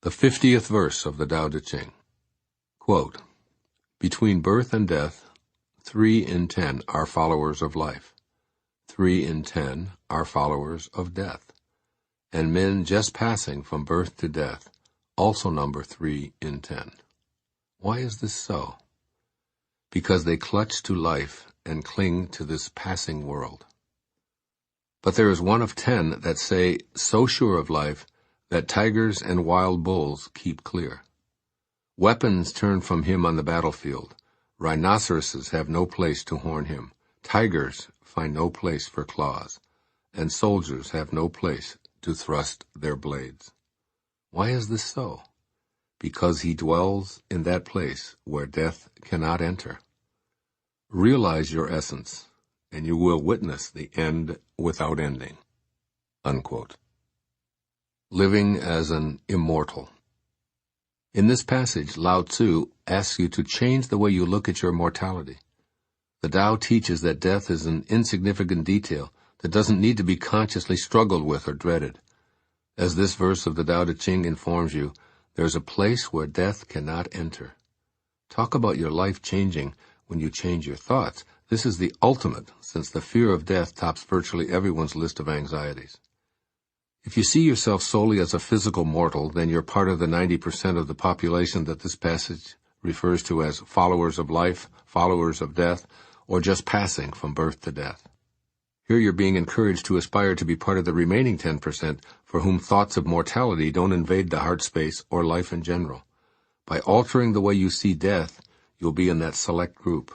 The 50th verse of the Tao Te Ching. Quote, "Between birth and death, 3 in 10 are followers of life. 3 in 10 are followers of death. And men just passing from birth to death also number 3 in 10. Why is this so? Because they clutch to life and cling to this passing world. But there is one of 10 that say, so sure of life, that tigers and wild bulls keep clear. Weapons turn from him on the battlefield. Rhinoceroses have no place to horn him. Tigers find no place for claws. And soldiers have no place to thrust their blades. Why is this so? Because he dwells in that place where death cannot enter. Realize your essence, and you will witness the end without ending." Unquote. Living as an immortal. In this passage, Lao Tzu asks you to change the way you look at your mortality. The Tao teaches that death is an insignificant detail that doesn't need to be consciously struggled with or dreaded. As this verse of the Tao Te Ching informs you, there's a place where death cannot enter. Talk about your life changing when you change your thoughts. This is the ultimate, since the fear of death tops virtually everyone's list of anxieties. If you see yourself solely as a physical mortal, then you're part of the 90% of the population that this passage refers to as followers of life, followers of death, or just passing from birth to death. Here you're being encouraged to aspire to be part of the remaining 10% for whom thoughts of mortality don't invade the heart space or life in general. By altering the way you see death, you'll be in that select group.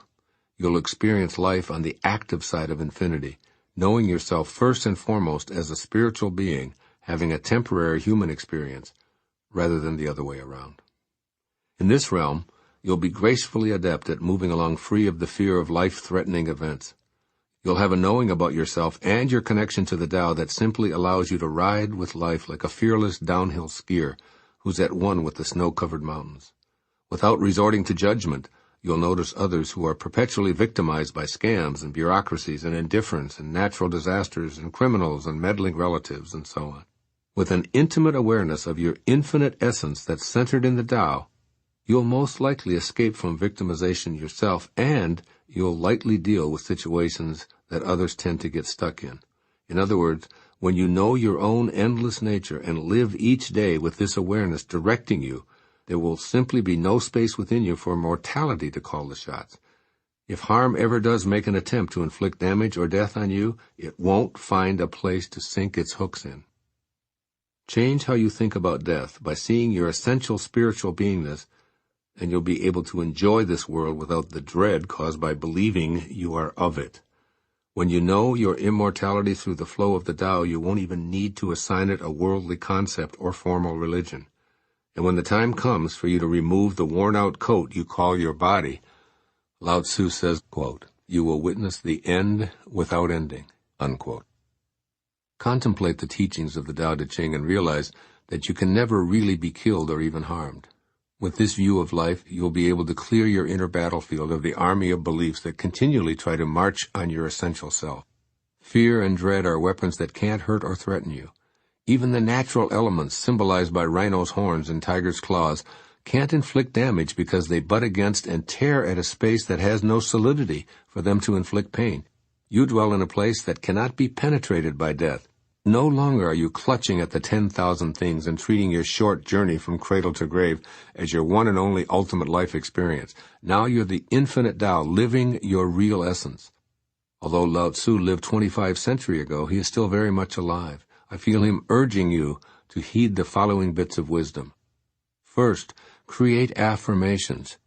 You'll experience life on the active side of infinity, knowing yourself first and foremost as a spiritual being having a temporary human experience, rather than the other way around. In this realm, you'll be gracefully adept at moving along free of the fear of life-threatening events. You'll have a knowing about yourself and your connection to the Tao that simply allows you to ride with life like a fearless downhill skier who's at one with the snow-covered mountains. Without resorting to judgment, you'll notice others who are perpetually victimized by scams and bureaucracies and indifference and natural disasters and criminals and meddling relatives and so on. With an intimate awareness of your infinite essence that's centered in the Tao, you'll most likely escape from victimization yourself, and you'll lightly deal with situations that others tend to get stuck in. In other words, when you know your own endless nature and live each day with this awareness directing you, there will simply be no space within you for mortality to call the shots. If harm ever does make an attempt to inflict damage or death on you, it won't find a place to sink its hooks in. Change how you think about death by seeing your essential spiritual beingness, and you'll be able to enjoy this world without the dread caused by believing you are of it. When you know your immortality through the flow of the Tao, you won't even need to assign it a worldly concept or formal religion. And when the time comes for you to remove the worn-out coat you call your body, Lao Tzu says, quote, "You will witness the end without ending." Unquote. Contemplate the teachings of the Tao Te Ching and realize that you can never really be killed or even harmed. With this view of life, you'll be able to clear your inner battlefield of the army of beliefs that continually try to march on your essential self. Fear and dread are weapons that can't hurt or threaten you. Even the natural elements symbolized by rhino's horns and tiger's claws can't inflict damage because they butt against and tear at a space that has no solidity for them to inflict pain. You dwell in a place that cannot be penetrated by death. No longer are you clutching at the 10,000 things and treating your short journey from cradle to grave as your one and only ultimate life experience. Now you're the infinite Tao, living your real essence. Although Lao Tzu lived 25 centuries ago, he is still very much alive. I feel him urging you to heed the following bits of wisdom. First, create affirmations.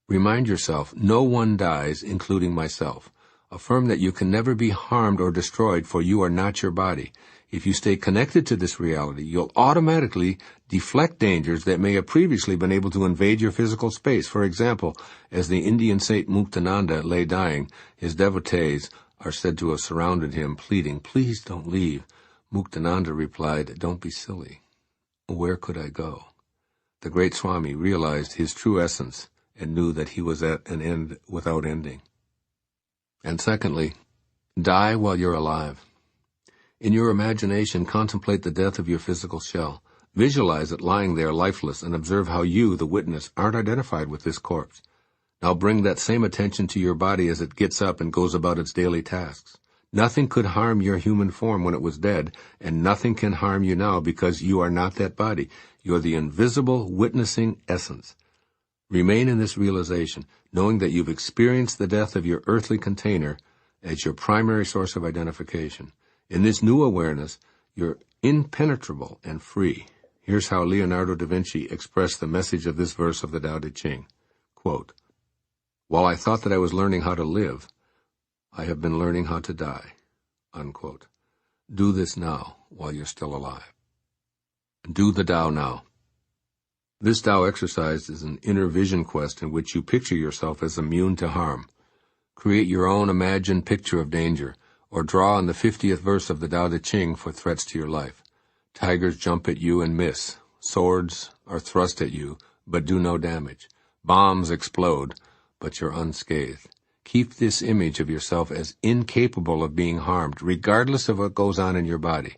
Remind yourself, no one dies, including myself. Affirm that you can never be harmed or destroyed, for you are not your body. If you stay connected to this reality, you'll automatically deflect dangers that may have previously been able to invade your physical space. For example, as the Indian saint Muktananda lay dying, his devotees are said to have surrounded him, pleading, "Please don't leave." Muktananda replied, "Don't be silly. Where could I go?" The great Swami realized his true essence and knew that he was at an end without ending. And secondly, die while you're alive. In your imagination, contemplate the death of your physical shell. Visualize it lying there lifeless and observe how you, the witness, aren't identified with this corpse. Now bring that same attention to your body as it gets up and goes about its daily tasks. Nothing could harm your human form when it was dead, and nothing can harm you now because you are not that body. You are the invisible, witnessing essence. Remain in this realization, knowing that you've experienced the death of your earthly container as your primary source of identification. In this new awareness, you're impenetrable and free. Here's how Leonardo da Vinci expressed the message of this verse of the Tao Te Ching. Quote, "While I thought that I was learning how to live, I have been learning how to die." Unquote. Do this now while you're still alive. Do the Tao now. This Tao exercise is an inner vision quest in which you picture yourself as immune to harm. Create your own imagined picture of danger, or draw on the 50th verse of the Tao Te Ching for threats to your life. Tigers jump at you and miss. Swords are thrust at you, but do no damage. Bombs explode, but you're unscathed. Keep this image of yourself as incapable of being harmed, regardless of what goes on in your body.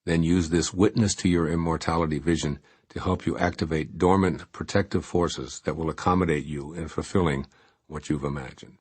Then use this witness to your immortality vision to help you activate dormant protective forces that will accommodate you in fulfilling what you've imagined.